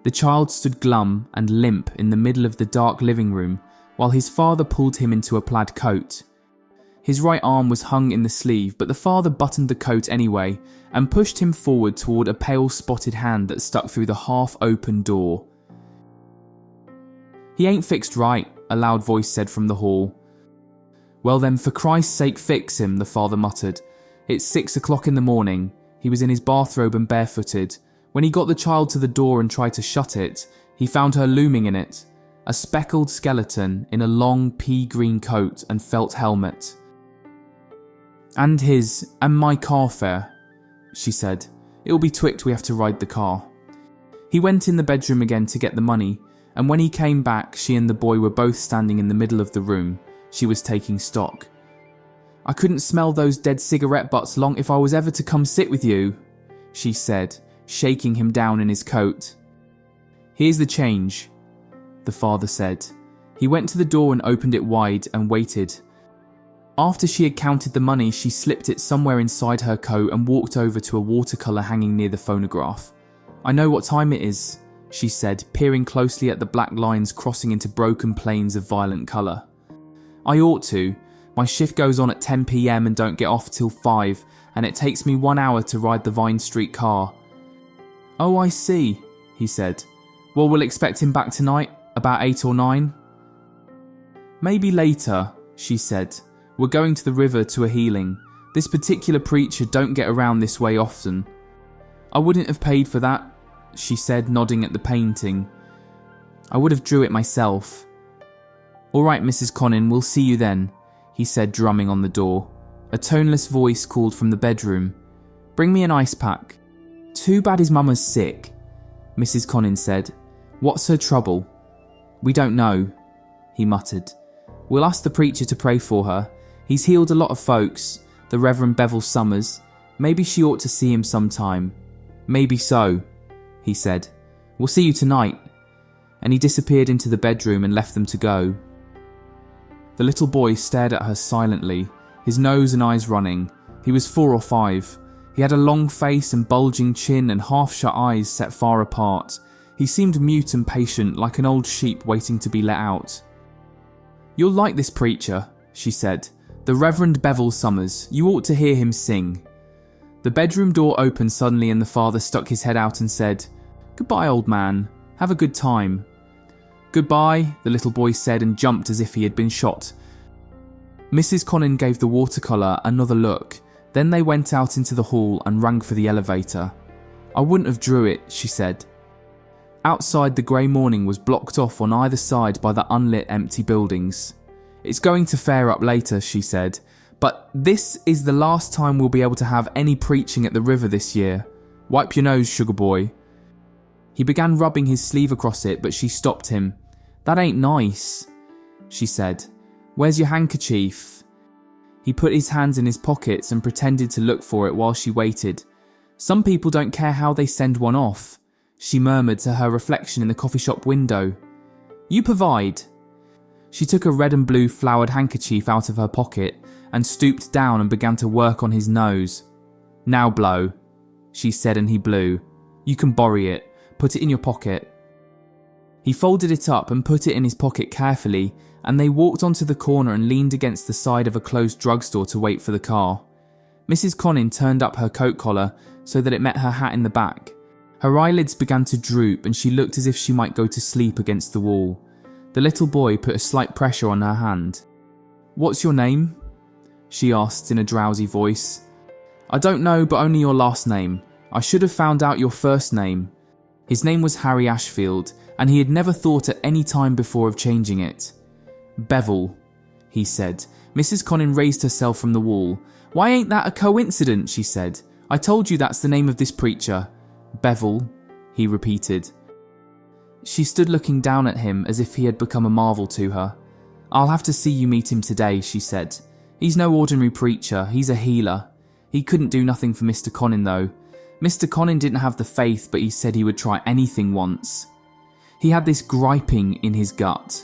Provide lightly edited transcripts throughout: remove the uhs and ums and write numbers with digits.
The child stood glum and limp in the middle of the dark living room while his father pulled him into a plaid coat. His right arm was hung in the sleeve, but the father buttoned the coat anyway and pushed him forward toward a pale spotted hand that stuck through the half-open door. "He ain't fixed right," a loud voice said from the hall. "Well then, for Christ's sake fix him," the father muttered. "It's 6 o'clock in the morning." He was in his bathrobe and barefooted. When he got the child to the door and tried to shut it, he found her looming in it, a speckled skeleton in a long pea-green coat and felt helmet. "And my car fare," she said. "It'll be twict we have to ride the car." He went in the bedroom again to get the money, and when he came back, she and the boy were both standing in the middle of the room. She was taking stock. "I couldn't smell those dead cigarette butts long if I was ever to come sit with you," she said, shaking him down in his coat. "Here's the change," the father said. He went to the door and opened it wide and waited. After she had counted the money, she slipped it somewhere inside her coat and walked over to a watercolour hanging near the phonograph. "I know what time it is," she said, peering closely at the black lines crossing into broken planes of violent colour. "I ought to. My shift goes on at 10 p.m. and don't get off till 5, and it takes me 1 hour to ride the Vine Street car." "Oh, I see," he said. "Well, we'll expect him back tonight, about 8 or 9. "Maybe later," she said. "We're going to the river to a healing. This particular preacher don't get around this way often." "I wouldn't have paid for that," she said, nodding at the painting. "I would have drew it myself." "All right, Mrs. Connin, we'll see you then," he said, drumming on the door. A toneless voice called from the bedroom. "Bring me an ice pack." "Too bad his mama's sick," Mrs. Connin said. "What's her trouble?" "We don't know," he muttered. "We'll ask the preacher to pray for her. He's healed a lot of folks, the Reverend Bevel Summers. Maybe she ought to see him sometime." "Maybe so," he said. "We'll see you tonight." And he disappeared into the bedroom and left them to go. The little boy stared at her silently, his nose and eyes running. He was 4 or 5. He had a long face and bulging chin and half-shut eyes set far apart. He seemed mute and patient, like an old sheep waiting to be let out. "You'll like this preacher," she said. "The Reverend Bevel Summers. You ought to hear him sing." The bedroom door opened suddenly and the father stuck his head out and said, "Goodbye, old man. Have a good time." "Goodbye," the little boy said and jumped as if he had been shot. Mrs. Connin gave the watercolour another look. Then they went out into the hall and rang for the elevator. "I wouldn't have drew it," she said. Outside, the grey morning was blocked off on either side by the unlit empty buildings. "It's going to flare up later," she said, "but this is the last time we'll be able to have any preaching at the river this year. Wipe your nose, sugar boy." He began rubbing his sleeve across it, but she stopped him. "That ain't nice," she said. "Where's your handkerchief?" He put his hands in his pockets and pretended to look for it while she waited. "Some people don't care how they send one off," she murmured to her reflection in the coffee shop window. "You provide." She took a red and blue flowered handkerchief out of her pocket and stooped down and began to work on his nose. "Now blow," she said, and he blew. "You can borrow it. Put it in your pocket." He folded it up and put it in his pocket carefully, and they walked onto the corner and leaned against the side of a closed drugstore to wait for the car. Mrs. Connin turned up her coat collar so that it met her hat in the back. Her eyelids began to droop and she looked as if she might go to sleep against the wall. The little boy put a slight pressure on her hand. "What's your name?" she asked in a drowsy voice. "I don't know, but only your last name. I should have found out your first name." His name was Harry Ashfield, and he had never thought at any time before of changing it. "Bevel," he said. Mrs. Connin raised herself from the wall. "Why ain't that a coincidence?" she said. "I told you that's the name of this preacher." "Bevel," he repeated. She stood looking down at him as if he had become a marvel to her. "I'll have to see you meet him today," she said. "He's no ordinary preacher, he's a healer. He couldn't do nothing for Mr. Connin though. Mr. Connin didn't have the faith, but he said he would try anything once. He had this griping in his gut."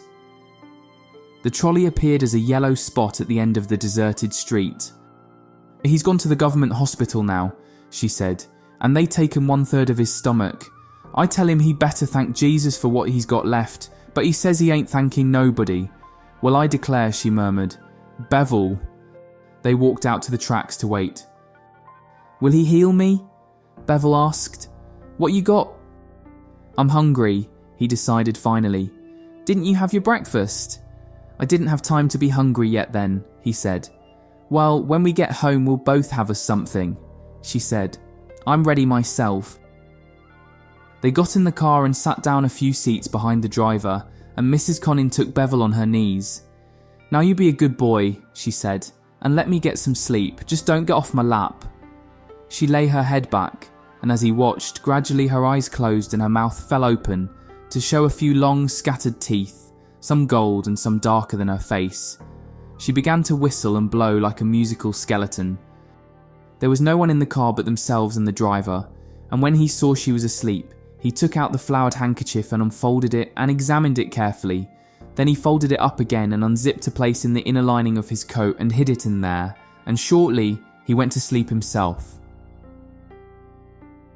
The trolley appeared as a yellow spot at the end of the deserted street. "He's gone to the government hospital now," she said, "and they've taken 1/3 of his stomach. I tell him he better thank Jesus for what he's got left, but he says he ain't thanking nobody. Well, I declare, she murmured. Bevel. They walked out to the tracks to wait. Will he heal me? Bevel asked. What you got? I'm hungry, he decided finally. Didn't you have your breakfast? I didn't have time to be hungry yet then, he said. Well, when we get home we'll both have us something, she said. I'm ready myself. They got in the car and sat down a few seats behind the driver, and Mrs. Connin took Bevel on her knees. Now you be a good boy, she said, and let me get some sleep. Just don't get off my lap. She lay her head back, and as he watched, gradually her eyes closed and her mouth fell open to show a few long scattered teeth, some gold and some darker than her face. She began to whistle and blow like a musical skeleton. There was no one in the car but themselves and the driver, and when he saw she was asleep, he took out the flowered handkerchief and unfolded it and examined it carefully. Then he folded it up again and unzipped a place in the inner lining of his coat and hid it in there, and shortly he went to sleep himself.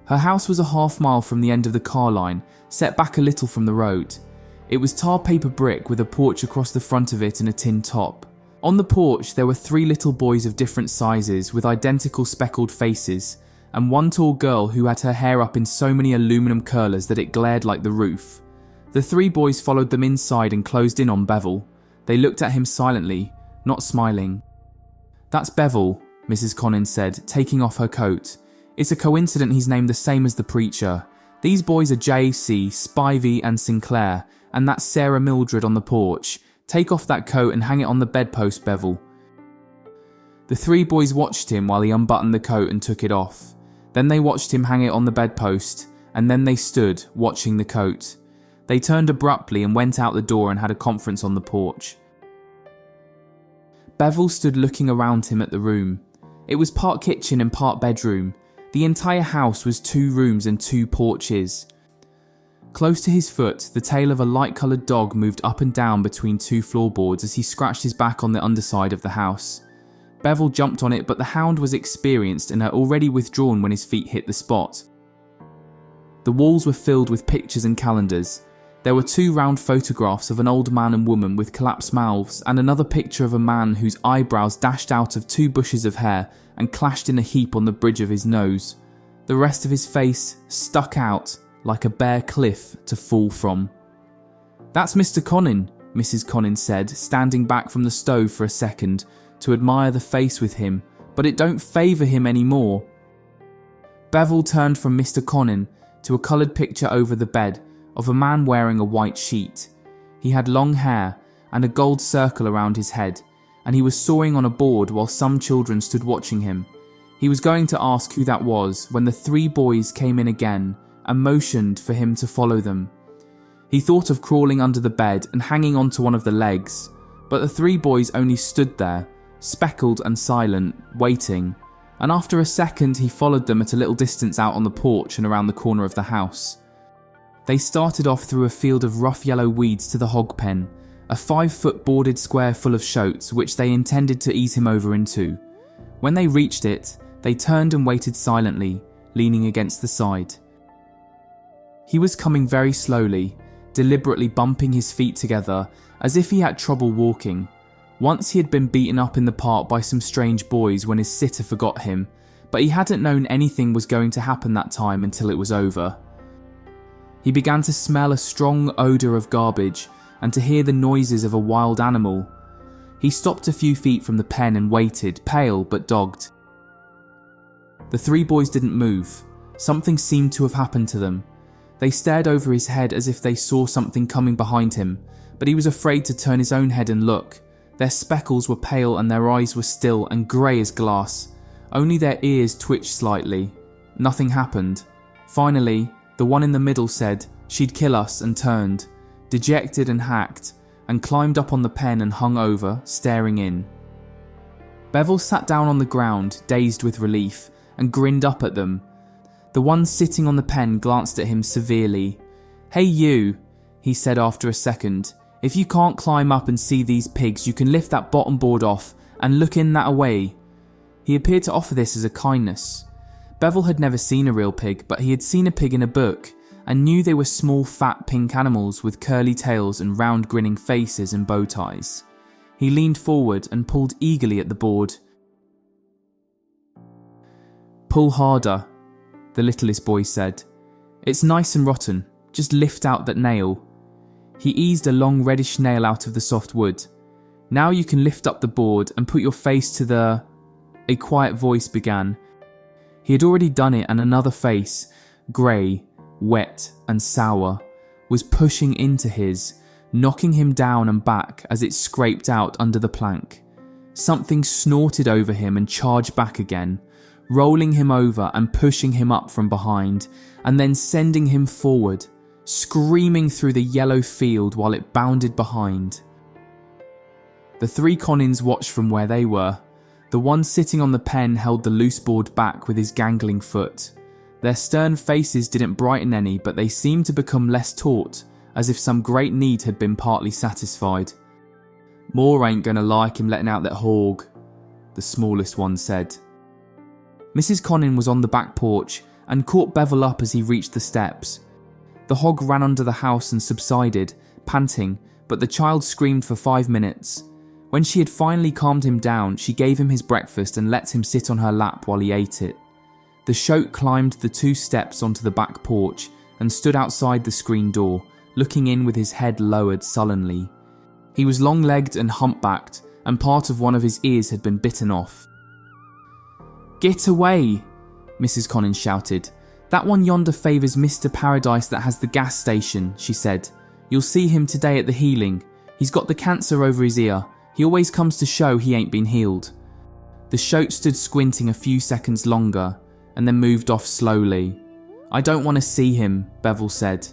Her house was a half-mile from the end of the car line, set back a little from the road. It was tar paper brick with a porch across the front of it and a tin top. On the porch there were 3 little boys of different sizes with identical speckled faces, and one tall girl who had her hair up in so many aluminum curlers that it glared like the roof. The 3 boys followed them inside and closed in on Bevel. They looked at him silently, not smiling. That's Bevel, Mrs. Connin said, taking off her coat. It's a coincidence he's named the same as the preacher. These boys are J.C., Spivey and Sinclair, and that's Sarah Mildred on the porch. Take off that coat and hang it on the bedpost, Bevel. The 3 boys watched him while he unbuttoned the coat and took it off. Then they watched him hang it on the bedpost, and then they stood, watching the coat. They turned abruptly and went out the door and had a conference on the porch. Bevel stood looking around him at the room. It was part kitchen and part bedroom. The entire house was 2 rooms and 2 porches. Close to his foot, the tail of a light-coloured dog moved up and down between 2 floorboards as he scratched his back on the underside of the house. Bevel jumped on it, but the hound was experienced and had already withdrawn when his feet hit the spot. The walls were filled with pictures and calendars. There were 2 round photographs of an old man and woman with collapsed mouths, and another picture of a man whose eyebrows dashed out of 2 bushes of hair and clashed in a heap on the bridge of his nose. The rest of his face stuck out like a bare cliff to fall from. That's Mr. Connin, Mrs. Connin said, standing back from the stove for a second to admire the face with him, but it don't favour him any more. Bevel turned from Mr. Connin to a coloured picture over the bed of a man wearing a white sheet. He had long hair and a gold circle around his head, and he was sawing on a board while some children stood watching him. He was going to ask who that was when the 3 boys came in again and motioned for him to follow them. He thought of crawling under the bed and hanging onto one of the legs, but the 3 boys only stood there, speckled and silent, waiting, and after a second he followed them at a little distance out on the porch and around the corner of the house. They started off through a field of rough yellow weeds to the hog pen, a 5-foot boarded square full of shoats which they intended to ease him over into. When they reached it, they turned and waited silently, leaning against the side. He was coming very slowly, deliberately bumping his feet together as if he had trouble walking. Once he had been beaten up in the park by some strange boys when his sitter forgot him, but he hadn't known anything was going to happen that time until it was over. He began to smell a strong odour of garbage and to hear the noises of a wild animal. He stopped a few feet from the pen and waited, pale but dogged. The 3 boys didn't move. Something seemed to have happened to them. They stared over his head as if they saw something coming behind him, but he was afraid to turn his own head and look. Their speckles were pale and their eyes were still and grey as glass. Only their ears twitched slightly. Nothing happened. Finally, the one in the middle said she'd kill us and turned, dejected and hacked, and climbed up on the pen and hung over, staring in. Bevel sat down on the ground, dazed with relief, and grinned up at them. The one sitting on the pen glanced at him severely. "Hey you," he said after a second. "If you can't climb up and see these pigs, you can lift that bottom board off and look in that away." He appeared to offer this as a kindness. Bevel had never seen a real pig, but he had seen a pig in a book, and knew they were small fat pink animals with curly tails and round grinning faces and bow ties. He leaned forward and pulled eagerly at the board. "Pull harder," the littlest boy said. "It's nice and rotten. Just lift out that nail." He eased a long reddish nail out of the soft wood. "Now you can lift up the board and put your face to the..." A quiet voice began. He had already done it, and another face, grey, wet and sour, was pushing into his, knocking him down and back as it scraped out under the plank. Something snorted over him and charged back again, rolling him over and pushing him up from behind, and then sending him forward, screaming through the yellow field while it bounded behind. The three Conins watched from where they were. The one sitting on the pen held the loose board back with his gangling foot. Their stern faces didn't brighten any, but they seemed to become less taut, as if some great need had been partly satisfied. "More ain't gonna like him letting out that hog," the smallest one said. Mrs. Conin was on the back porch and caught Bevel up as he reached the steps. The hog ran under the house and subsided, panting, but the child screamed for 5 minutes. When she had finally calmed him down, she gave him his breakfast and let him sit on her lap while he ate it. The shoat climbed the 2 steps onto the back porch and stood outside the screen door, looking in with his head lowered sullenly. He was long-legged and humpbacked, and part of one of his ears had been bitten off. "Get away!" Mrs. Conin shouted. "That one yonder favours Mr. Paradise that has the gas station," she said. "You'll see him today at the healing. He's got the cancer over his ear. He always comes to show he ain't been healed." The shoat stood squinting a few seconds longer, and then moved off slowly. "I don't want to see him," Bevel said.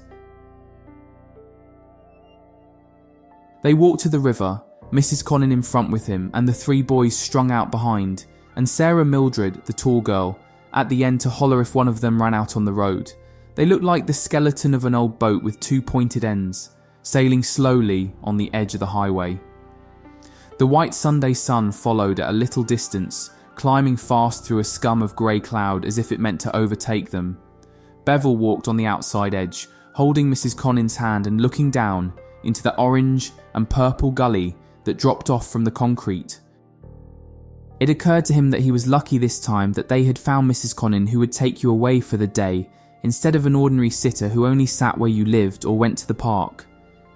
They walked to the river, Mrs. Conin in front with him, and the 3 boys strung out behind, and Sarah Mildred, the tall girl, at the end to holler if one of them ran out on the road. They looked like the skeleton of an old boat with 2 pointed ends, sailing slowly on the edge of the highway. The white Sunday sun followed at a little distance, climbing fast through a scum of grey cloud as if it meant to overtake them. Bevel walked on the outside edge, holding Mrs. Conin's hand and looking down into the orange and purple gully that dropped off from the concrete. It occurred to him that he was lucky this time that they had found Mrs. Conin who would take you away for the day, instead of an ordinary sitter who only sat where you lived or went to the park.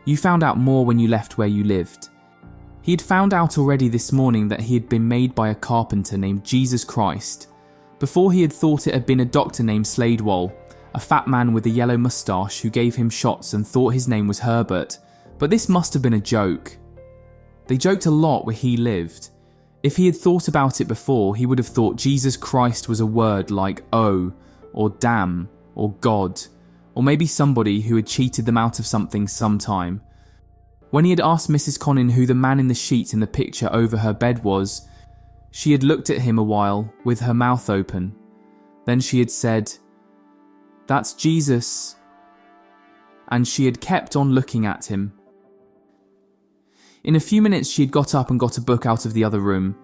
You found out more when you left where you lived. He had found out already this morning that he had been made by a carpenter named Jesus Christ. Before he had thought it had been a doctor named Sladewell, a fat man with a yellow moustache who gave him shots and thought his name was Herbert, but this must have been a joke. They joked a lot where he lived. If he had thought about it before, he would have thought Jesus Christ was a word like "oh" or "damn" or "God", or maybe somebody who had cheated them out of something sometime. When he had asked Mrs. Conin who the man in the sheet in the picture over her bed was, she had looked at him a while with her mouth open. Then she had said, "That's Jesus." And she had kept on looking at him. In a few minutes she had got up and got a book out of the other room.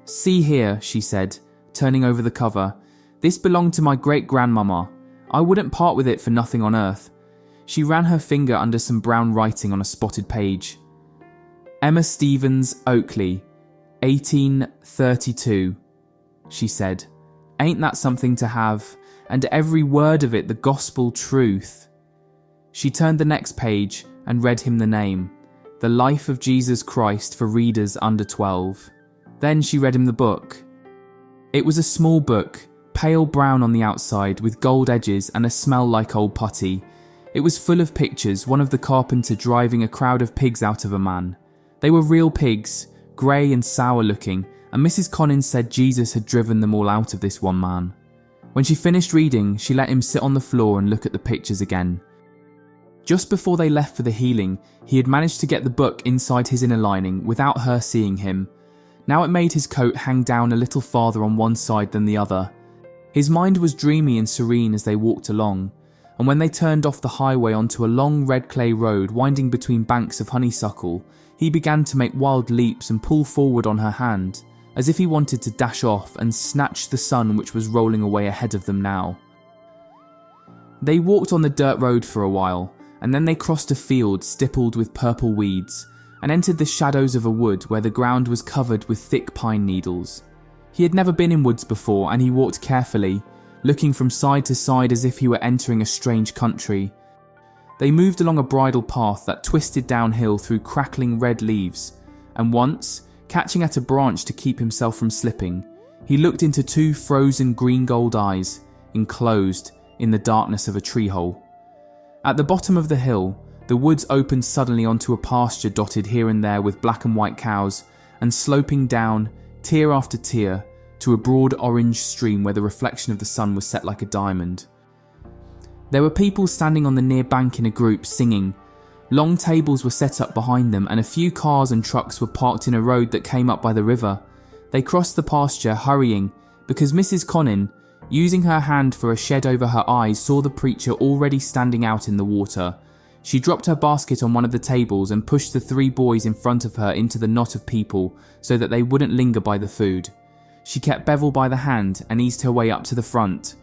"See here," she said, turning over the cover. "This belonged to my great-grandmama. I wouldn't part with it for nothing on earth." She ran her finger under some brown writing on a spotted page. "Emma Stevens Oakley, 1832, she said. "Ain't that something to have? And every word of it the gospel truth." She turned the next page and read him the name, The Life of Jesus Christ for Readers Under 12. Then she read him the book. It was a small book, pale brown on the outside with gold edges and a smell like old putty. It was full of pictures, one of the carpenter driving a crowd of pigs out of a man. They were real pigs, grey and sour looking, and Mrs. Conin said Jesus had driven them all out of this one man. When she finished reading, she let him sit on the floor and look at the pictures again. Just before they left for the healing, he had managed to get the book inside his inner lining without her seeing him. Now it made his coat hang down a little farther on one side than the other. His mind was dreamy and serene as they walked along, and when they turned off the highway onto a long red clay road winding between banks of honeysuckle, he began to make wild leaps and pull forward on her hand, as if he wanted to dash off and snatch the sun which was rolling away ahead of them now. They walked on the dirt road for a while, and then they crossed a field stippled with purple weeds, and entered the shadows of a wood where the ground was covered with thick pine needles. He had never been in woods before, and he walked carefully, looking from side to side as if he were entering a strange country. They moved along a bridle path that twisted downhill through crackling red leaves, and once, catching at a branch to keep himself from slipping, he looked into two frozen green-gold eyes, enclosed in the darkness of a tree hole. At the bottom of the hill, the woods opened suddenly onto a pasture dotted here and there with black and white cows, and sloping down, tier after tier, to a broad orange stream where the reflection of the sun was set like a diamond. There were people standing on the near bank in a group singing. Long tables were set up behind them, and a few cars and trucks were parked in a road that came up by the river. They crossed the pasture, hurrying, because Mrs. Connin, using her hand for a shed over her eyes, saw the preacher already standing out in the water. She dropped her basket on one of the tables and pushed the three boys in front of her into the knot of people so that they wouldn't linger by the food. She kept Bevel by the hand and eased her way up to the front.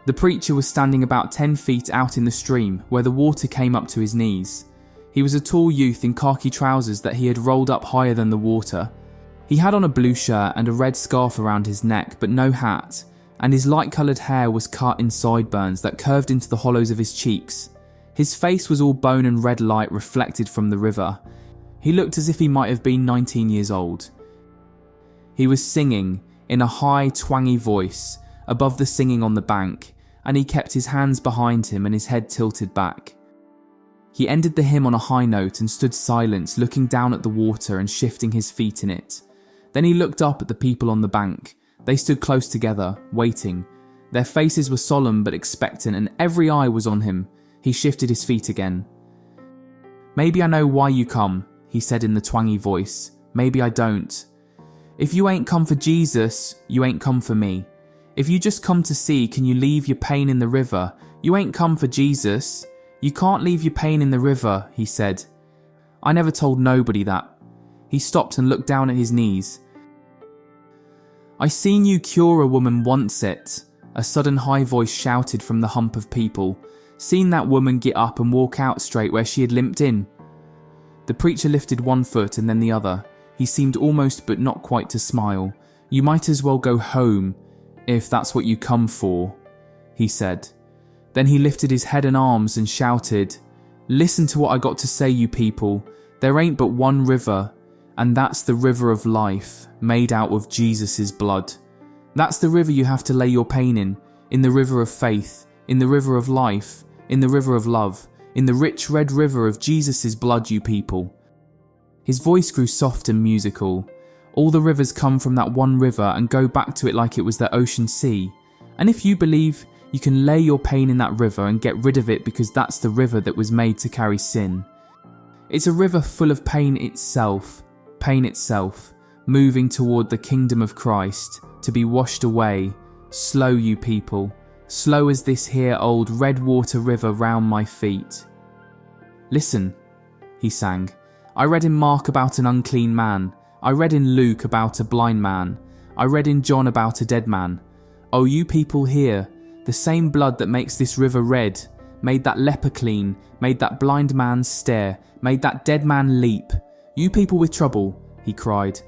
The preacher was standing about 10 feet out in the stream where the water came up to his knees. He was a tall youth in khaki trousers that he had rolled up higher than the water. He had on a blue shirt and a red scarf around his neck, but no hat, and his light-coloured hair was cut in sideburns that curved into the hollows of his cheeks. His face was all bone and red light reflected from the river. He looked as if he might have been 19 years old. He was singing, in a high, twangy voice, above the singing on the bank, and he kept his hands behind him and his head tilted back. He ended the hymn on a high note and stood silent, looking down at the water and shifting his feet in it. Then he looked up at the people on the bank. They stood close together, waiting. Their faces were solemn but expectant, and every eye was on him. He shifted his feet again. "Maybe I know why you come," he said in the twangy voice. "Maybe I don't. If you ain't come for Jesus, you ain't come for me. If you just come to see, can you leave your pain in the river? You ain't come for Jesus. You can't leave your pain in the river," he said. "I never told nobody that." He stopped and looked down at his knees. "I seen you cure a woman once it," a sudden high voice shouted from the hump of people. "Seen that woman get up and walk out straight where she had limped in." The preacher lifted one foot and then the other. He seemed almost but not quite to smile. "You might as well go home, if that's what you come for," he said. Then he lifted his head and arms and shouted, "Listen to what I got to say, you people. There ain't but one river, and that's the river of life, made out of Jesus' blood. That's the river you have to lay your pain in the river of faith, in the river of life, in the river of love, in the rich red river of Jesus' blood, you people." His voice grew soft and musical. All the rivers come from that one river and go back to it like it was the ocean sea. And if you believe, you can lay your pain in that river and get rid of it, because that's the river that was made to carry sin. It's a river full of pain itself, moving toward the kingdom of Christ, to be washed away. Slow, you people, slow as this here old red water river round my feet. "Listen," he sang. "I read in Mark about an unclean man. I read in Luke about a blind man. I read in John about a dead man. Oh, you people here, the same blood that makes this river red, made that leper clean, made that blind man stare, made that dead man leap. You people with trouble," he cried,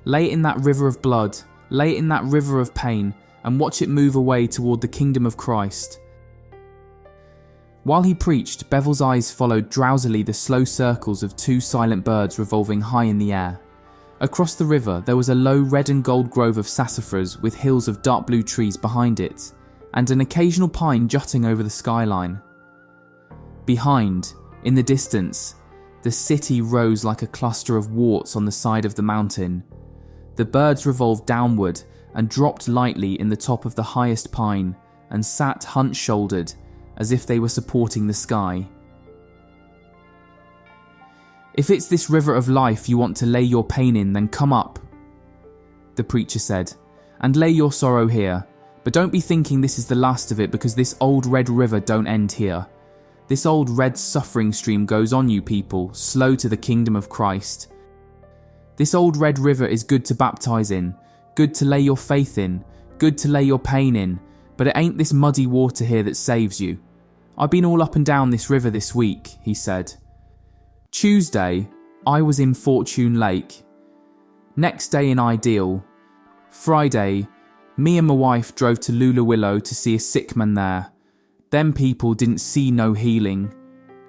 "lay it in that river of blood, lay it in that river of pain, and watch it move away toward the kingdom of Christ." While he preached, Bevel's eyes followed drowsily the slow circles of two silent birds revolving high in the air. Across the river there was a low red and gold grove of sassafras with hills of dark blue trees behind it, and an occasional pine jutting over the skyline. Behind, in the distance, the city rose like a cluster of warts on the side of the mountain. The birds revolved downward and dropped lightly in the top of the highest pine, and sat hunch-shouldered, as if they were supporting the sky. "If it's this river of life you want to lay your pain in, then come up," the preacher said, "and lay your sorrow here. But don't be thinking this is the last of it, because this old red river don't end here. This old red suffering stream goes on, you people, slow to the kingdom of Christ. This old red river is good to baptize in, good to lay your faith in, good to lay your pain in, but it ain't this muddy water here that saves you. I've been all up and down this river this week," he said. Tuesday, I was in Fortune Lake. Next day in Ideal. Friday, me and my wife drove to Lulawillow to see a sick man there. Them people didn't see no healing,"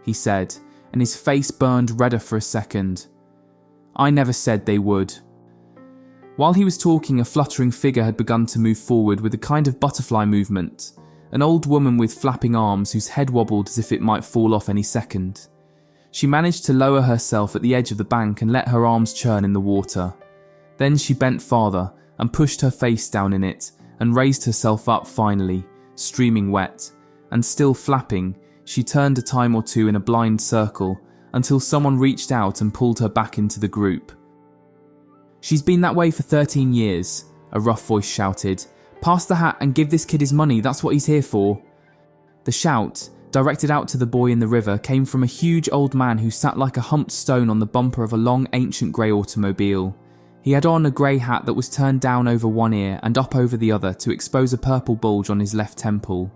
he said, and his face burned redder for a second. "I never said they would." While he was talking, a fluttering figure had begun to move forward with a kind of butterfly movement, an old woman with flapping arms whose head wobbled as if it might fall off any second. She managed to lower herself at the edge of the bank and let her arms churn in the water. Then she bent farther and pushed her face down in it and raised herself up finally, streaming wet, and still flapping, she turned a time or two in a blind circle until someone reached out and pulled her back into the group. "She's been that way for 13 years, a rough voice shouted. "Pass the hat and give this kid his money, that's what he's here for." The shout, directed out to the boy in the river, came from a huge old man who sat like a humped stone on the bumper of a long ancient grey automobile. He had on a grey hat that was turned down over one ear and up over the other to expose a purple bulge on his left temple.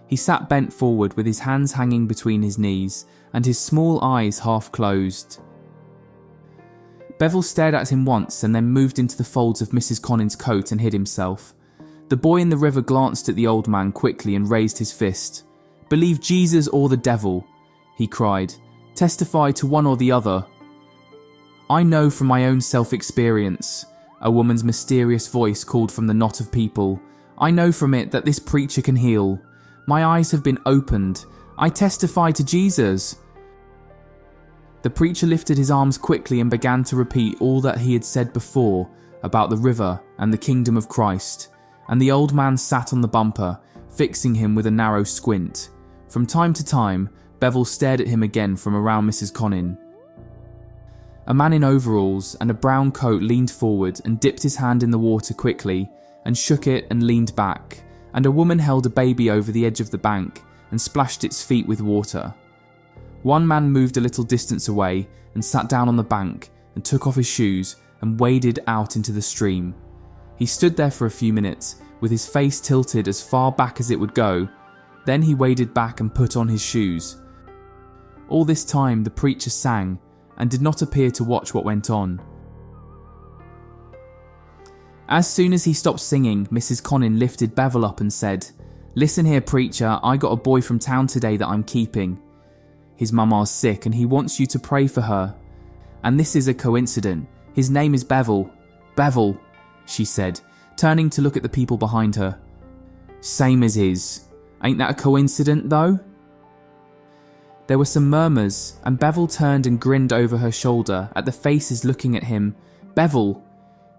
He sat bent forward with his hands hanging between his knees and his small eyes half closed. Bevel stared at him once and then moved into the folds of Mrs. Connin's coat and hid himself. The boy in the river glanced at the old man quickly and raised his fist. "Believe Jesus or the devil," he cried. "Testify to one or the other." "I know from my own self-experience," a woman's mysterious voice called from the knot of people. "I know from it that this preacher can heal. My eyes have been opened. I testify to Jesus." The preacher lifted his arms quickly and began to repeat all that he had said before about the river and the kingdom of Christ, and the old man sat on the bumper, fixing him with a narrow squint. From time to time, Bevel stared at him again from around Mrs. Connin. A man in overalls and a brown coat leaned forward and dipped his hand in the water quickly and shook it and leaned back, and a woman held a baby over the edge of the bank and splashed its feet with water. One man moved a little distance away and sat down on the bank and took off his shoes and waded out into the stream. He stood there for a few minutes with his face tilted as far back as it would go. Then he waded back and put on his shoes. All this time the preacher sang and did not appear to watch what went on. As soon as he stopped singing, Mrs. Connin lifted Bevel up and said, "Listen here, preacher, I got a boy from town today that I'm keeping. His mama's sick and he wants you to pray for her. And this is a coincidence. His name is Bevel." "Bevel," she said, turning to look at the people behind her. "Same as his. Ain't that a coincidence, though?" There were some murmurs, and Bevel turned and grinned over her shoulder at the faces looking at him. "Bevel,"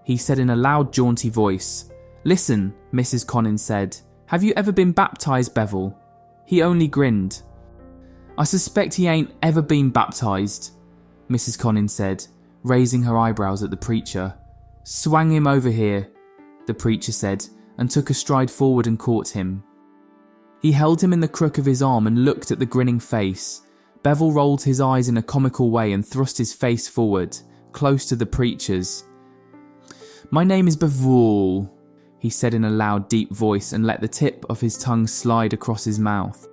he said in a loud, jaunty voice. "Listen," Mrs. Connin said. "Have you ever been baptised, Bevel?" He only grinned. "I suspect he ain't ever been baptised," Mrs. Connin said, raising her eyebrows at the preacher. "Swang him over here," the preacher said, and took a stride forward and caught him. He held him in the crook of his arm and looked at the grinning face. Bevel rolled his eyes in a comical way and thrust his face forward, close to the preacher's. "My name is Bevel," he said in a loud, deep voice and let the tip of his tongue slide across his mouth.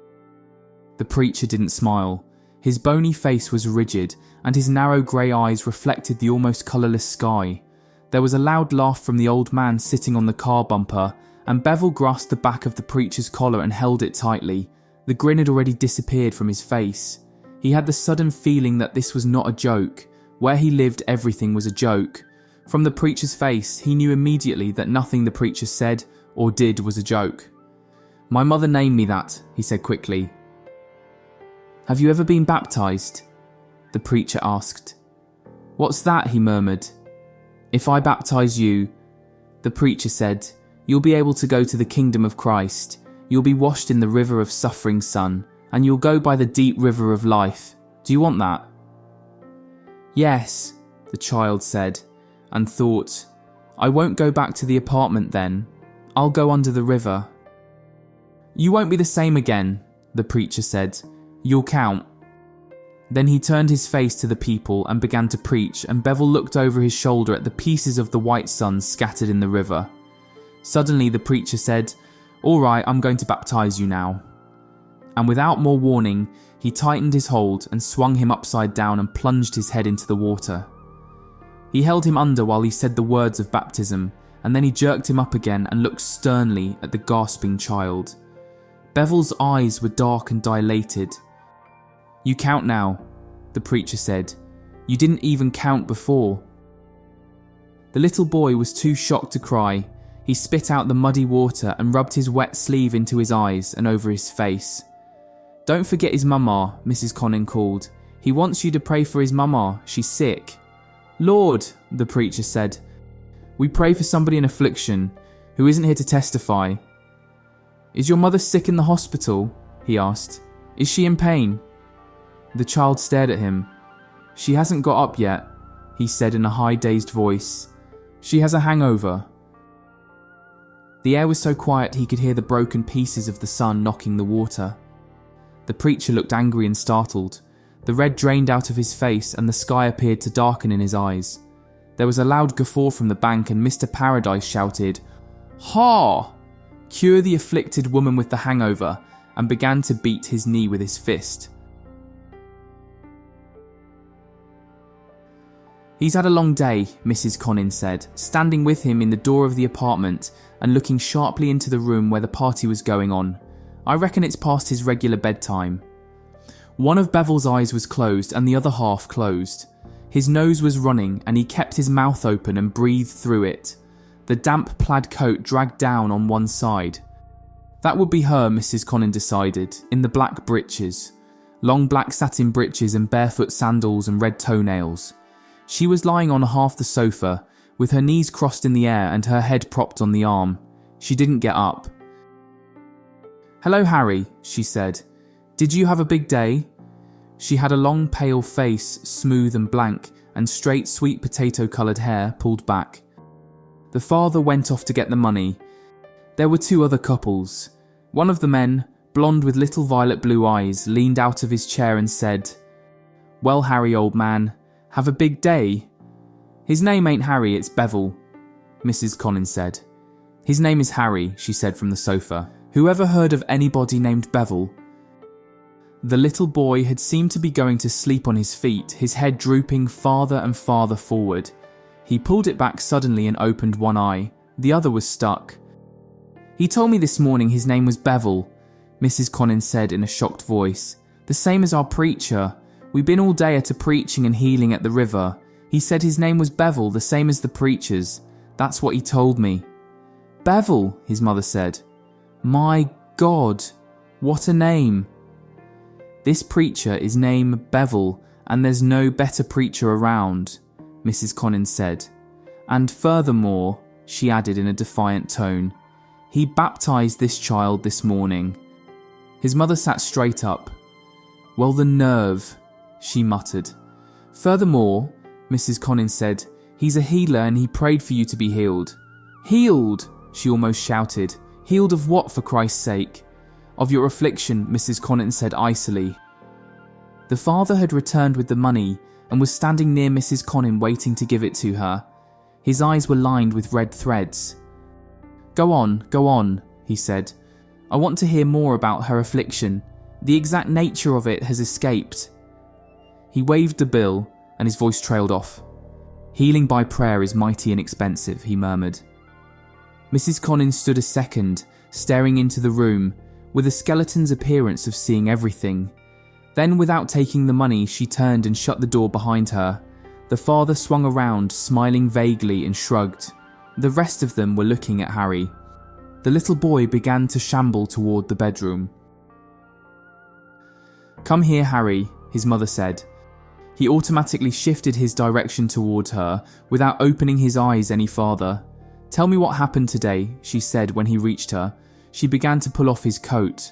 The preacher didn't smile. His bony face was rigid, and his narrow grey eyes reflected the almost colourless sky. There was a loud laugh from the old man sitting on the car bumper, and Bevel grasped the back of the preacher's collar and held it tightly. The grin had already disappeared from his face. He had the sudden feeling that this was not a joke. Where he lived, everything was a joke. From the preacher's face, he knew immediately that nothing the preacher said or did was a joke. "My mother named me that," he said quickly. "Have you ever been baptised?" the preacher asked. "What's that?" he murmured. "If I baptise you," the preacher said, "you'll be able to go to the kingdom of Christ. You'll be washed in the river of suffering, son, and you'll go by the deep river of life. Do you want that?" "Yes," the child said, and thought, "I won't go back to the apartment then. I'll go under the river." "You won't be the same again," the preacher said. "You'll count." Then he turned his face to the people and began to preach, and Bevel looked over his shoulder at the pieces of the white sun scattered in the river. Suddenly the preacher said, "All right, I'm going to baptize you now." And without more warning, he tightened his hold and swung him upside down and plunged his head into the water. He held him under while he said the words of baptism, and then he jerked him up again and looked sternly at the gasping child. Bevel's eyes were dark and dilated. "You count now," the preacher said. "You didn't even count before." The little boy was too shocked to cry. He spit out the muddy water and rubbed his wet sleeve into his eyes and over his face. "Don't forget his mama," Mrs. Connin called. "He wants you to pray for his mama. She's sick." "Lord," the preacher said, "we pray for somebody in affliction who isn't here to testify." "Is your mother sick in the hospital?" he asked. "Is she in pain?" The child stared at him. "She hasn't got up yet," he said in a high, dazed voice. "She has a hangover." The air was so quiet he could hear the broken pieces of the sun knocking the water. The preacher looked angry and startled. The red drained out of his face and the sky appeared to darken in his eyes. There was a loud guffaw from the bank and Mr. Paradise shouted, "Ha! Cure the afflicted woman with the hangover," and began to beat his knee with his fist. "He's had a long day," Mrs. Connin said, standing with him in the door of the apartment and looking sharply into the room where the party was going on. "I reckon it's past his regular bedtime." One of Bevel's eyes was closed and the other half closed. His nose was running and he kept his mouth open and breathed through it. The damp plaid coat dragged down on one side. That would be her, Mrs. Connin decided, in the black breeches. Long black satin breeches and barefoot sandals and red toenails. She was lying on half the sofa, with her knees crossed in the air and her head propped on the arm. She didn't get up. "Hello, Harry," she said. "Did you have a big day?" She had a long pale face, smooth and blank, and straight sweet potato-coloured hair pulled back. The father went off to get the money. There were two other couples. One of the men, blonde with little violet blue eyes, leaned out of his chair and said, "Well, Harry, old man, have a big day?" "His name ain't Harry, it's Bevel," Mrs. Connin said. "His name is Harry," she said from the sofa. "Who ever heard of anybody named Bevel?" The little boy had seemed to be going to sleep on his feet, his head drooping farther and farther forward. He pulled it back suddenly and opened one eye. The other was stuck. "He told me this morning his name was Bevel," Mrs. Connin said in a shocked voice. "The same as our preacher. We've been all day at a preaching and healing at the river. He said his name was Bevel, the same as the preacher's. That's what he told me." "Bevel," his mother said. "My God, what a name." "This preacher is named Bevel, and there's no better preacher around," Mrs. Connin said. "And furthermore," she added in a defiant tone, "he baptized this child this morning." His mother sat straight up. "Well, the nerve," she muttered. "Furthermore," Mrs. Connin said, "he's a healer and he prayed for you to be healed." "Healed!" she almost shouted. "Healed of what, for Christ's sake?" "Of your affliction," Mrs. Connin said icily. The father had returned with the money and was standing near Mrs. Connin waiting to give it to her. His eyes were lined with red threads. Go on, he said. "I want to hear more about her affliction. The exact nature of it has escaped." He waved the bill and his voice trailed off. "Healing by prayer is mighty inexpensive," he murmured. Mrs. Connin stood a second, staring into the room, with a skeleton's appearance of seeing everything. Then, without taking the money, she turned and shut the door behind her. The father swung around, smiling vaguely, and shrugged. The rest of them were looking at Harry. The little boy began to shamble toward the bedroom. "Come here, Harry," his mother said. He automatically shifted his direction toward her, without opening his eyes any farther. "Tell me what happened today," she said when he reached her. She began to pull off his coat.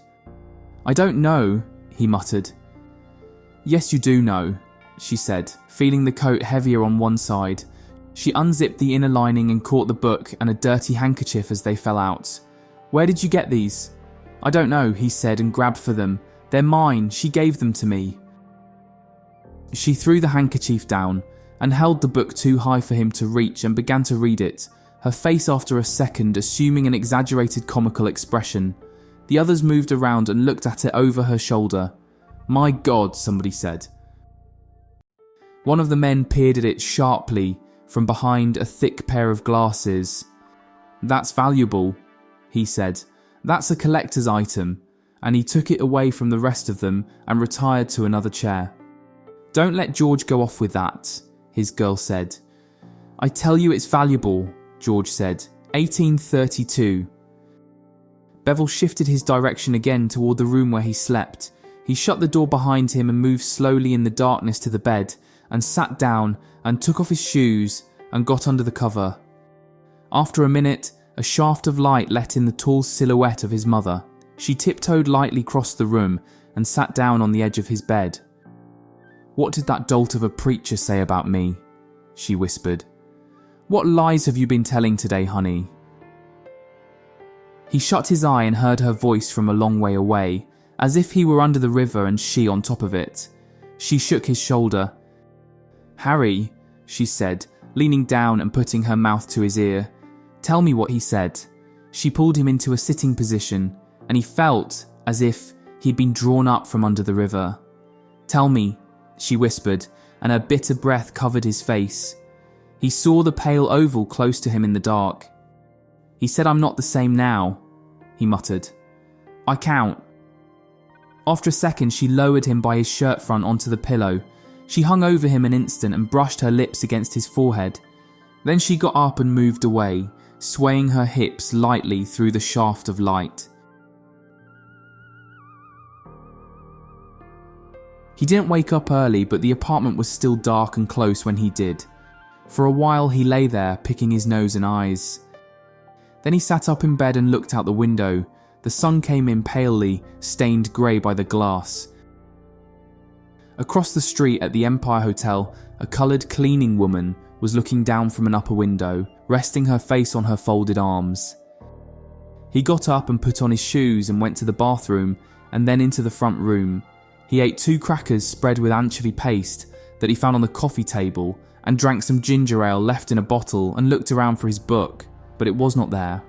"I don't know," he muttered. "Yes, you do know," she said, feeling the coat heavier on one side. She unzipped the inner lining and caught the book and a dirty handkerchief as they fell out. "Where did you get these?" "I don't know," he said and grabbed for them. "They're mine. She gave them to me." She threw the handkerchief down and held the book too high for him to reach and began to read it, her face after a second assuming an exaggerated comical expression. The others moved around and looked at it over her shoulder. "My God," somebody said. One of the men peered at it sharply from behind a thick pair of glasses. "That's valuable," he said. "That's a collector's item," and he took it away from the rest of them and retired to another chair. "Don't let George go off with that," his girl said. "I tell you it's valuable," George said. 1832. Bevel shifted his direction again toward the room where he slept. He shut the door behind him and moved slowly in the darkness to the bed and sat down and took off his shoes and got under the cover. After a minute, a shaft of light let in the tall silhouette of his mother. She tiptoed lightly across the room and sat down on the edge of his bed. "What did that dolt of a preacher say about me?" she whispered. "What lies have you been telling today, honey?" He shut his eye and heard her voice from a long way away, as if he were under the river and she on top of it. She shook his shoulder. "Harry," she said, leaning down and putting her mouth to his ear. "Tell me what he said." She pulled him into a sitting position, and he felt as if he'd been drawn up from under the river. "Tell me," she whispered, and her bitter breath covered his face. He saw the pale oval close to him in the dark. "He said I'm not the same now," he muttered. "I count." After a second, she lowered him by his shirt front onto the pillow. She hung over him an instant and brushed her lips against his forehead. Then she got up and moved away, swaying her hips lightly through the shaft of light. He didn't wake up early, but the apartment was still dark and close when he did. For a while he lay there, picking his nose and eyes. Then he sat up in bed and looked out the window. The sun came in palely, stained grey by the glass. Across the street at the Empire Hotel, a coloured cleaning woman was looking down from an upper window, resting her face on her folded arms. He got up and put on his shoes and went to the bathroom and then into the front room. He ate 2 crackers spread with anchovy paste that he found on the coffee table and drank some ginger ale left in a bottle and looked around for his book, but it was not there.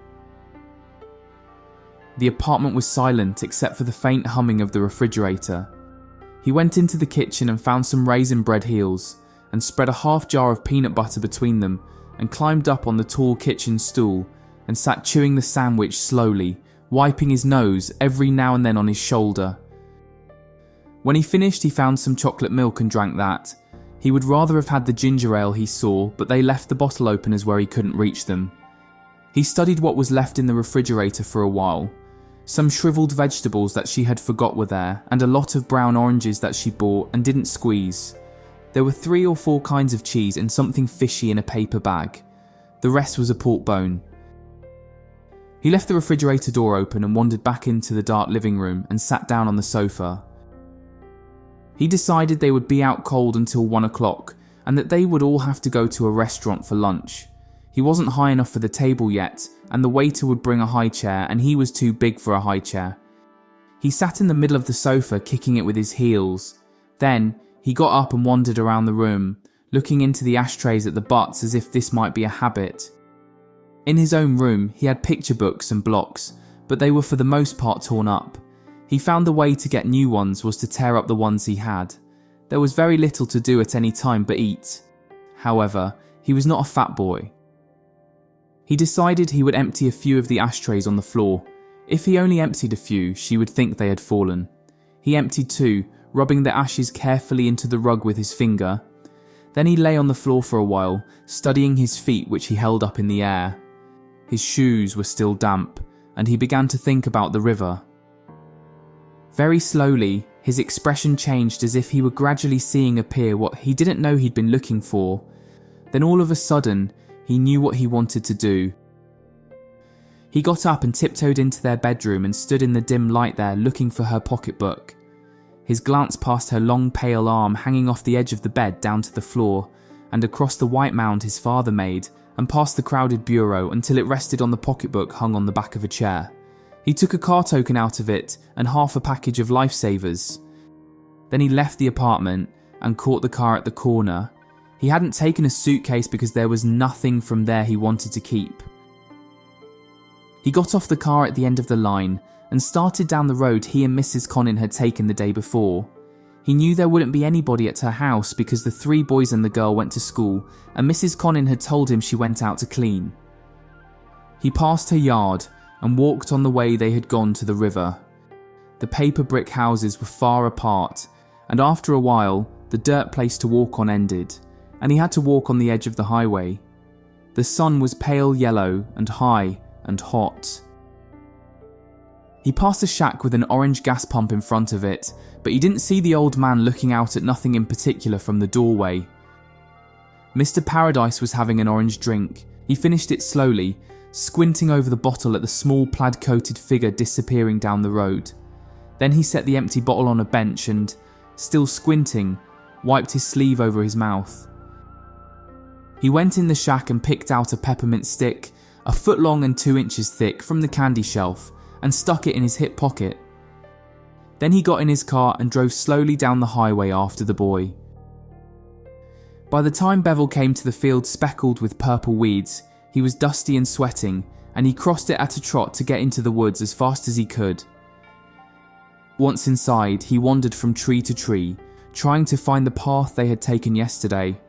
The apartment was silent except for the faint humming of the refrigerator. He went into the kitchen and found some raisin bread heels and spread a half jar of peanut butter between them and climbed up on the tall kitchen stool and sat chewing the sandwich slowly, wiping his nose every now and then on his shoulder. When he finished, he found some chocolate milk and drank that. He would rather have had the ginger ale he saw, but they left the bottle openers where he couldn't reach them. He studied what was left in the refrigerator for a while. Some shriveled vegetables that she had forgot were there, and a lot of brown oranges that she bought and didn't squeeze. There were 3 or 4 kinds of cheese and something fishy in a paper bag. The rest was a pork bone. He left the refrigerator door open and wandered back into the dark living room and sat down on the sofa. He decided they would be out cold until 1 o'clock and that they would all have to go to a restaurant for lunch. He wasn't high enough for the table yet, and the waiter would bring a high chair and he was too big for a high chair. He sat in the middle of the sofa kicking it with his heels. Then he got up and wandered around the room, looking into the ashtrays at the butts as if this might be a habit. In his own room he had picture books and blocks, but they were for the most part torn up. He found the way to get new ones was to tear up the ones he had. There was very little to do at any time but eat. However, he was not a fat boy. He decided he would empty a few of the ashtrays on the floor. If he only emptied a few, she would think they had fallen. He emptied 2, rubbing the ashes carefully into the rug with his finger. Then he lay on the floor for a while, studying his feet which he held up in the air. His shoes were still damp, and he began to think about the river. Very slowly, his expression changed as if he were gradually seeing appear what he didn't know he'd been looking for. Then all of a sudden, he knew what he wanted to do. He got up and tiptoed into their bedroom and stood in the dim light there looking for her pocketbook. His glance passed her long pale arm hanging off the edge of the bed down to the floor and across the white mound his father made and past the crowded bureau until it rested on the pocketbook hung on the back of a chair. He took a car token out of it and half a package of lifesavers. Then he left the apartment and caught the car at the corner. He hadn't taken a suitcase because there was nothing from there he wanted to keep. He got off the car at the end of the line and started down the road he and Mrs. Connin had taken the day before. He knew there wouldn't be anybody at her house because the 3 boys and the girl went to school and Mrs. Connin had told him she went out to clean. He passed her yard and walked on the way they had gone to the river. The paper brick houses were far apart, and after a while the dirt place to walk on ended, and he had to walk on the edge of the highway. The sun was pale yellow and high and hot. He passed a shack with an orange gas pump in front of it, but he didn't see the old man looking out at nothing in particular from the doorway. Mr. Paradise was having an orange drink. He finished it slowly, squinting over the bottle at the small plaid-coated figure disappearing down the road. Then he set the empty bottle on a bench and, still squinting, wiped his sleeve over his mouth. He went in the shack and picked out a peppermint stick, a foot long and 2 inches thick, from the candy shelf, and stuck it in his hip pocket. Then he got in his car and drove slowly down the highway after the boy. By the time Bevel came to the field speckled with purple weeds, he was dusty and sweating, and he crossed it at a trot to get into the woods as fast as he could. Once inside, he wandered from tree to tree, trying to find the path they had taken yesterday.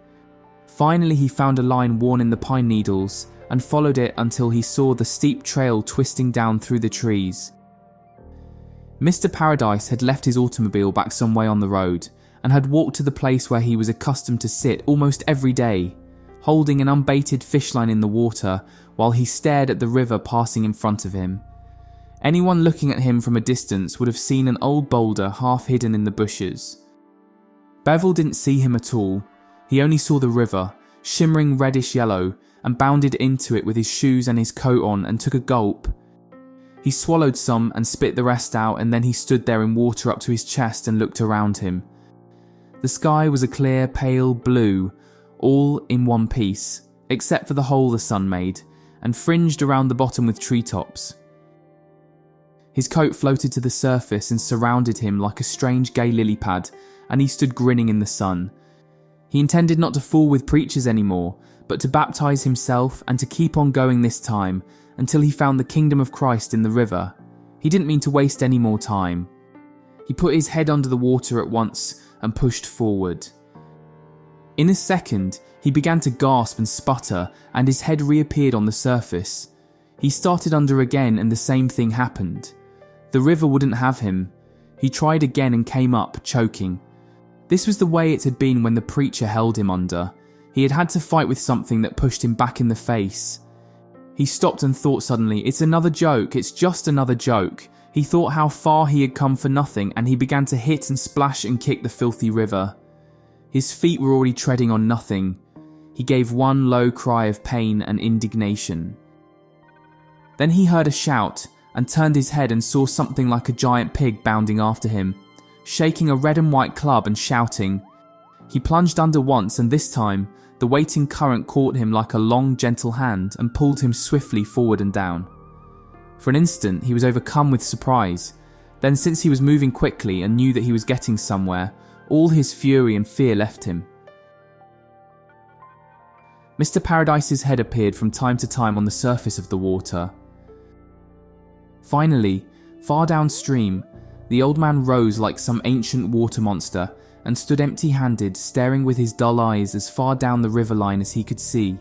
Finally, he found a line worn in the pine needles and followed it until he saw the steep trail twisting down through the trees. Mr. Paradise had left his automobile back some way on the road and had walked to the place where he was accustomed to sit almost every day, holding an unbaited fish line in the water while he stared at the river passing in front of him. Anyone looking at him from a distance would have seen an old boulder half hidden in the bushes. Bevel didn't see him at all. He only saw the river, shimmering reddish yellow, and bounded into it with his shoes and his coat on and took a gulp. He swallowed some and spit the rest out, and then he stood there in water up to his chest and looked around him. The sky was a clear, pale blue, all in one piece, except for the hole the sun made, and fringed around the bottom with treetops. His coat floated to the surface and surrounded him like a strange gay lily pad, and he stood grinning in the sun. He intended not to fool with preachers anymore, but to baptize himself and to keep on going this time until he found the kingdom of Christ in the river. He didn't mean to waste any more time. He put his head under the water at once and pushed forward. In a second, he began to gasp and sputter, and his head reappeared on the surface. He started under again, and the same thing happened. The river wouldn't have him. He tried again and came up, choking. This was the way it had been when the preacher held him under. He had had to fight with something that pushed him back in the face. He stopped and thought suddenly, it's another joke, it's just another joke. He thought how far he had come for nothing, and he began to hit and splash and kick the filthy river. His feet were already treading on nothing. He gave one low cry of pain and indignation. Then he heard a shout and turned his head and saw something like a giant pig bounding after him, shaking a red and white club and shouting. He plunged under once, and this time the waiting current caught him like a long, gentle hand and pulled him swiftly forward and down. For an instant he was overcome with surprise. Then, since he was moving quickly and knew that he was getting somewhere, all his fury and fear left him. Mr. Paradise's head appeared from time to time on the surface of the water. Finally, far downstream, the old man rose like some ancient water monster and stood empty-handed, staring with his dull eyes as far down the river line as he could see.